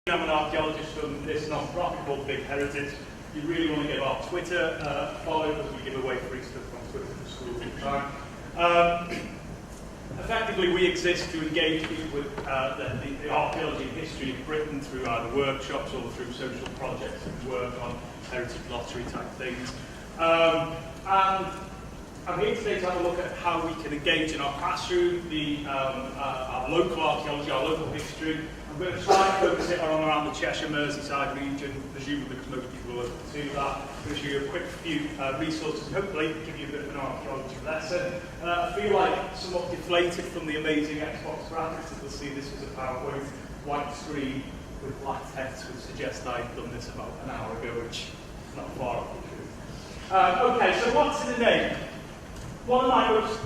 I'm an archaeologist from this non-profit called Big Heritage. You really want to give our Twitter follow because we give away free stuff on Twitter for schools all the time. Effectively, we exist to engage people with the archaeology and history of Britain through either workshops or through social projects and work on heritage lottery type things. And I'm here today to have a look at how we can engage in our classroom, our local archaeology, our local history. I'm going to try and focus it on around the Cheshire Merseyside region, presumably because most people will do that. I'm going to show you a quick few resources and hopefully give you a bit of an archaeology lesson. I feel like somewhat deflated from the amazing Xbox graphics. As you'll see, this is a PowerPoint white screen with black text, which suggests I've done this about an hour ago, which is not far off the truth. Okay, so what's in the name? One of my most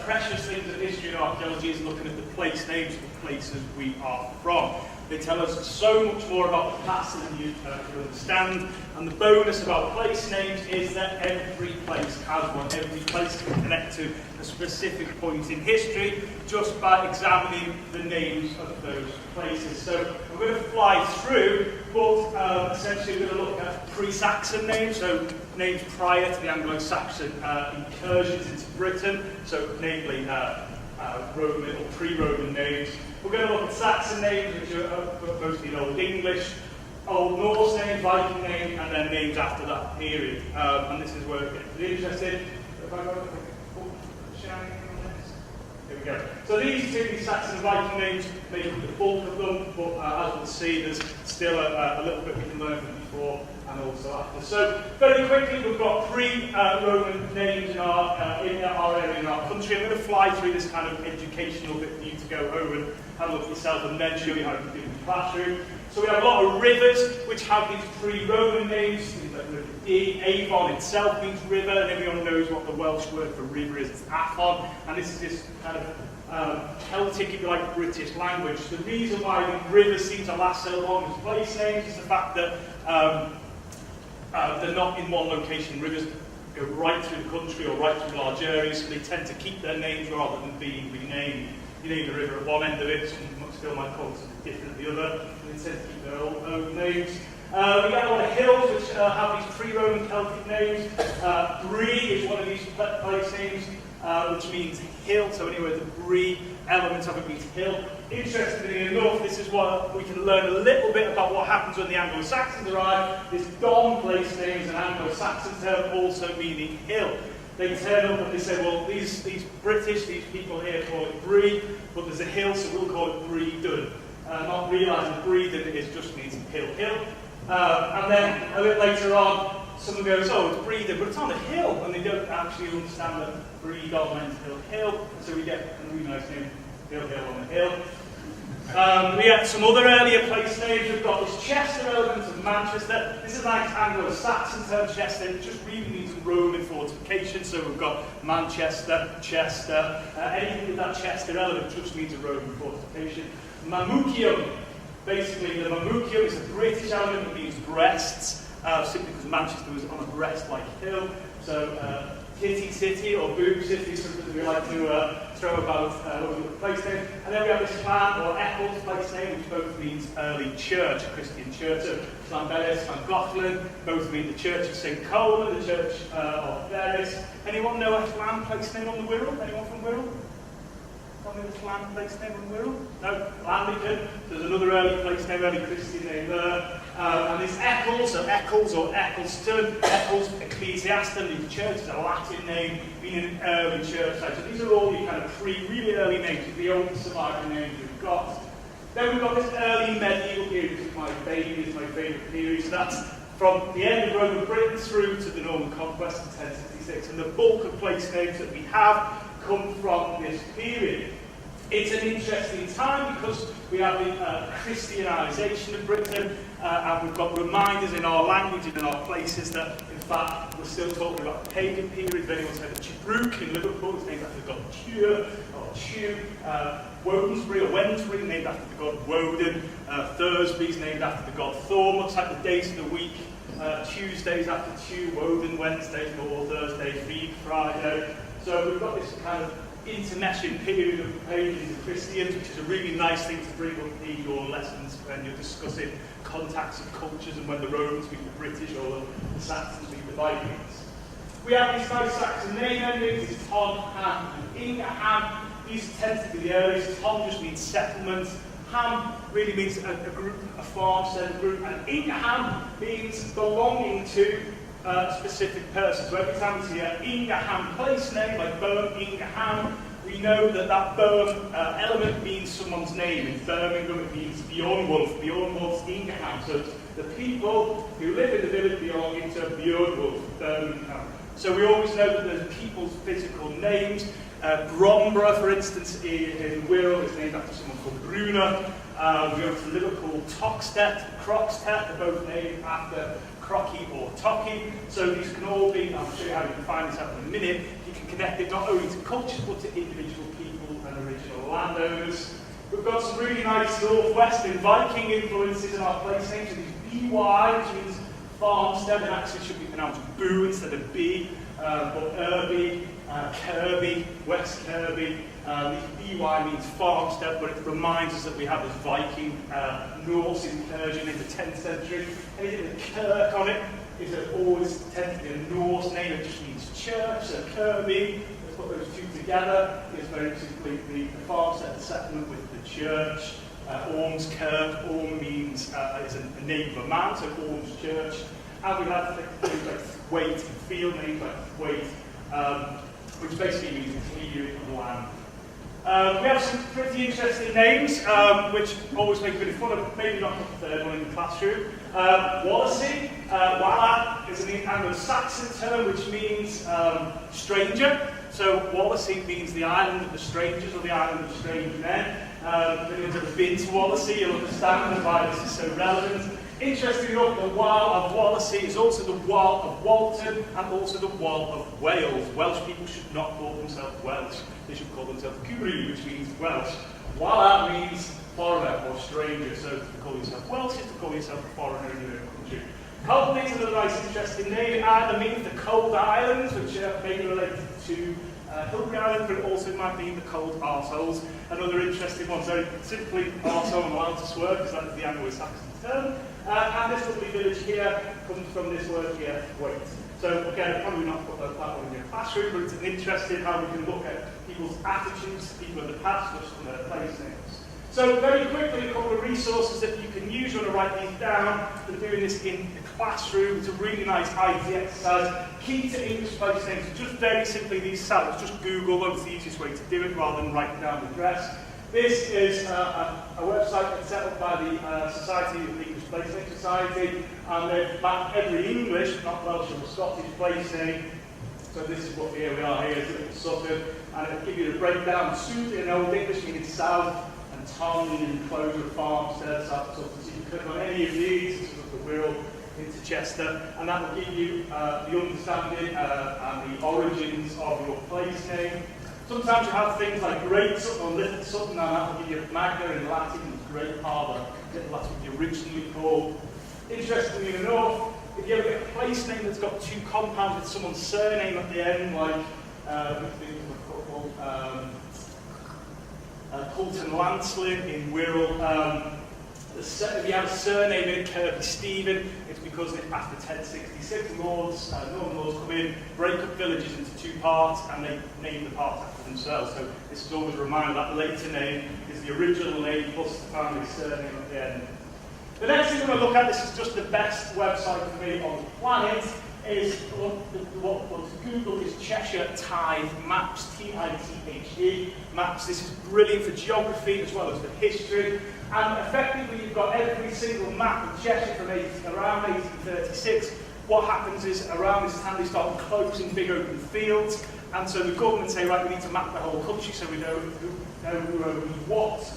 precious things of history and archaeology is looking at the place names of the places we are from. They tell us so much more about the past than you can understand, and the bonus about place names is that every place has one. Every place can connect to a specific point in history just by examining the names of those places. So I'm going to fly through, but essentially we're going to look at pre-Saxon names, so names prior to the Anglo-Saxon incursions into Britain, so namely Roman or pre-Roman names. We're going to look at Saxon names, which are mostly in Old English, Old Norse names, Viking names, and then names after that period. And this is where it gets interesting. If I go shining on this. Here we go. So these Saxon and Viking names make up the bulk of them, but as we'll see, there's still a little bit we can learn from before and also after. So very quickly, we've got pre-Roman names in our area, in our country. I'm going to fly through this kind of educational bit for you to go home and have a look yourself and then show you how you can do it in the classroom. So we have a lot of rivers which have these pre-Roman names, things like River Dee. Avon itself means river, and everyone knows what the Welsh word for river is. It's Afon, and this is this kind of Celtic, if you like, British language. The reason why the rivers seem to last so long as place names is the fact that they're not in one location. Rivers go right through the country or right through large areas, so they tend to keep their names rather than being renamed. You name the river at one end of it, someone still might call it something different at the other, and they tend to keep their old names. We get a lot of hills which have these pre-Roman Celtic names. Bree is one of these place names, which means hill, so anyway, the Bree element of it means hill. Interestingly enough, this is what we can learn a little bit about what happens when the Anglo-Saxons arrive. This Don place name is an Anglo-Saxon term also meaning hill. They turn up and they say, well, these British, these people here call it Bree, but there's a hill, so we'll call it Breedon. Not realising Breedon just means hill. And then a bit later on, someone goes, oh, it's Breedon, but it's on a hill, and they don't actually understand that Breedon means hill, so we get a really nice name, hill on the hill. We have some other earlier place names. We've got this Chester element of Manchester. This is an Anglo-Saxon term, Chester. It just really means Roman fortification. So we've got Manchester, Chester. Anything with that Chester element just means a Roman fortification. Mamucium. Basically, the Mamucium is a British element. It means breasts, simply because Manchester was on a breast-like hill. So Titty City or Boob City is something we like to throw about over the place name. And then we have this Clan or Eccles place name, which both means early church, a Christian church. So Llanberis, Llangollen, both mean the Church of St. Coleman, the Church of Beres. Anyone know a Clan place name on the Wirral? Anyone from Wirral? Tell me the Clan place name on the Wirral? No, Landican. There's another early place name, early Christian name there. And this Eccles, so Eccles or Eccleston, Eccles, Ecclesiaston, the church is a Latin name, meaning an early church site. So these are all your kind of really early names, the oldest surviving names we've got. Then we've got this early medieval period, which is my baby, is my favourite period. So that's from the end of Roman Britain through to the Norman Conquest in 1066. And the bulk of place names that we have come from this period. It's an interesting time because we have the Christianisation of Britain, and we've got reminders in our language and in our places that, in fact, we're still talking about the pagan period. If anyone's heard of Chibrook in Liverpool, it's named after the god Chur or Chew. Wodensbury or Wednesbury, named after the god Woden. Thursby's named after the god Thor. Looks like the days of the week. Tuesdays after Chew, Woden, Wednesdays, or Thursdays, Reed, Friday. So we've got this kind of intermeshing period of pagans and Christians, which is a really nice thing to bring up in your lessons when you're discussing contacts of cultures and when the Romans meet the British or the Saxons meet the Vikings. We have these nice Saxon name endings, it's Tom, Ham, and Ingham. These tend to be the earliest. Tom just means settlement. Ham really means a group, a farmstead group, and Ingham means belonging to a specific person. So every time we see an Ingham place name, like Bourne, Ingham, we know that that Bourne element means someone's name. In Birmingham, it means Beornwulf. Beornwulf's Ingham. So it's the people who live in the village belonging to Beornwulf, Birmingham. So we always know that there's people's physical names. Bromborough, for instance, in Wirral is named after someone called Bruna. We go to Liverpool, Toxteth, Croxteth, they're both named after Crocky or Tocky. So these can all be, I'll show you how you can find this out in a minute, you can connect it not only to cultures but to individual people and original landowners. We've got some really nice northwestern Viking influences in our place names. So these BY, which means farmstead, and actually should be pronounced Boo instead of B, but Irby, Kirby, West Kirby. These BY means farmstead, but it reminds us that we have this Viking Norse incursion in the 10th century. Anything with Kirk on it is always tends to be a Norse name, it just means church. So Kirby, let's put those two together, is very simply the farmstead settlement with the church. Ormskirk, Orm means is a name of a man, so Orm's Church. And we have things like Thwaite, field names like Thwaite, which basically means clearing of land. We have some pretty interesting names, which always make a bit of fun of, maybe not the third one in the classroom. Wallasey, Walla is an Anglo-Saxon term which means stranger. So Wallasey means the island of the strangers or the island of strange men. If anyone's ever been to Wallasey, you'll understand why this is so relevant. Interestingly enough, the Wal of Wallasey is also the Wal of Walton and also the Wal of Wales. Welsh people should not call themselves Welsh. They should call themselves Cymru, which means Welsh. Wala means foreigner or stranger, so to call yourself Welsh is to call yourself a foreigner in your own country. Coldney is another nice interesting name. It either means the cold islands, which may be related to Hilbury Island, but it also might mean the cold arseholes. Another interesting one, very simply arsehole, I'm allowed to swear because that is the Anglo-Saxon term. And this lovely village here comes from this word here, Thwaite. So again, probably not put that one in your classroom, but it's an interesting how we can look at people's attitudes to people in the past, just from their place names. So very quickly, a couple of resources that you can use. You want to write these down. We're doing this in the classroom. It's a really nice IT exercise. Key to English place names, just very simply these salads. Just Google them. It's the easiest way to do it rather than writing down the address. This is a website that's set up by the Society of the English Place Name Society, and they've mapped every English, not Welsh or Scottish place name. So this is what here we are here, is Little Sutton, and it'll give you the breakdown. Sud in Old English meaning south, and Tom meaning enclosure of farmstead, South Sutton. So you can click on any of these, this is the Wirral into Chester, and that will give you the understanding and the origins of your place name. Sometimes you have things like Great Sutton or Little Sutton, and that will give you Magna in Latin, Great Harbour. That's what you originally called. Interestingly enough, if you ever get a place name that's got two compounds with someone's surname at the end, like Colton Lansley in Wirral, if you have a surname in Kirby Stephen, it's because after 1066, Northern Lords come in, break up villages into two parts, and they name the parts after themselves. So this is always a reminder that later name is the original name plus the family surname at the end. The next thing we're going to look at, this is just the best website for me on the planet, is what Google is Cheshire Tithe Maps, T-I-T-H-E Maps. This is brilliant for geography as well as for history. And effectively, you've got every single map of Cheshire from around 1836. What happens is, around this time, they start closing big open fields. And so the government say, right, we need to map the whole country so we know who owns what.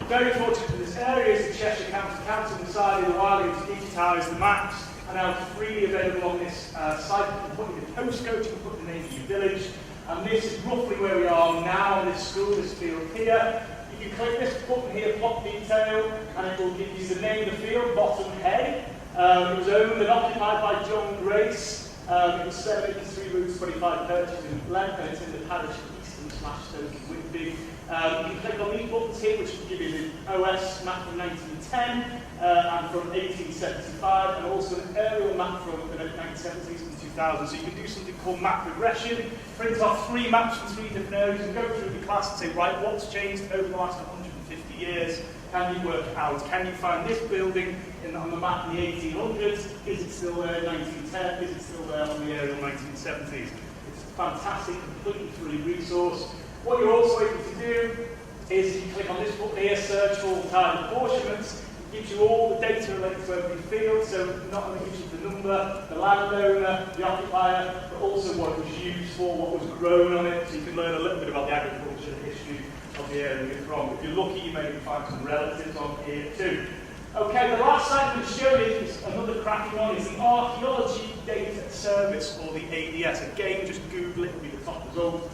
Very fortunate for this area is the Cheshire County Council decided a while ago to digitise the maps, and now it's freely available on this site. You can put in the postcode, you can put the name of your village, and this is roughly where we are now in this school, this field here. You can click this button here, plot detail, and it will give you the name of the field, Bottom Head. It was owned and occupied by John Grace. It was 783 roots, 25 purchases in length, and it's in the parish of Easton /Stoke-Whitby. You can click on these buttons here, which will give you the OS map from 1910 and from 1875, and also an aerial map from the 1970s and 2000. So you can do something called map regression, print off 3 maps from 3 different areas, and go through the class and say, right, what's changed over the last 150 years? Can you work it out? Can you find this building on the map in the 1800s? Is it still there in 1910? Is it still there on the aerial 1970s? It's a fantastic, completely free resource. What you're also able to do is you click on this button here, search for tile apportionments. It gives you all the data related to every field, so not only gives you the number, the landowner, the occupier, but also what it was used for, what was grown on it, so you can learn a little bit about the agriculture history of the area you're from. If you're lucky, you may find some relatives on here too. Okay, the last site I'm going to show you is another cracking one. It's the Archaeology Data Service, or the ADS. Again, just Google it, it'll be the top result.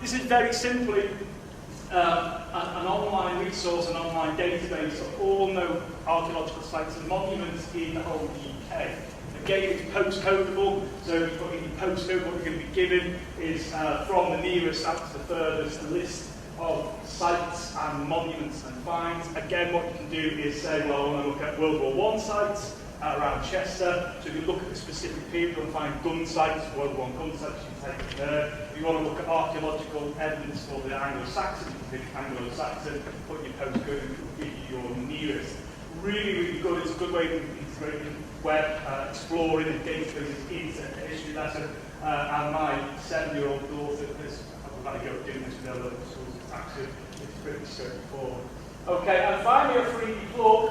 This is very simply an online resource, an online database of all known archaeological sites and monuments in the whole UK. Again, it's postcodable, so you put in your postcode, what you're going to be given is from the nearest out to the furthest, a list of sites and monuments and finds. Again, what you can do is say, well, I want to look at World War I sites around Chester. So if you look at the specific period, you'll find gun sites, World War I gun sites, you can take it there. If you want to look at archaeological evidence for the Anglo-Saxon, you can pick Anglo-Saxon, put your postcode and it will give you your nearest. Really, really good. It's a good way to integrate web exploring and databases into a history lesson. And my 7-year-old daughter has had a go at doing this with their local schools. It's pretty straightforward. Okay, and finally a free plug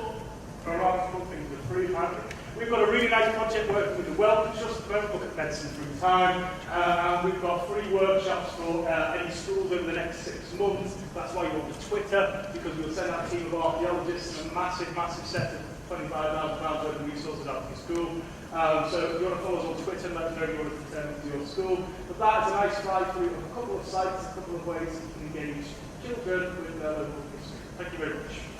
for our cool things with free market. We've got a really nice project working with the Wellcome Trust, Don't Look at Medicine Through Time, and we've got free workshops for any schools over the next 6 months. That's why you want to Twitter, because we'll send out a team of archaeologists and a massive, massive set of £25,000 worth of resources out to your school. So if you want to follow us on Twitter, let us know you want to send it to your school. But that is a nice fly-through of a couple of sites, a couple of ways you can engage children with their local history. Thank you very much.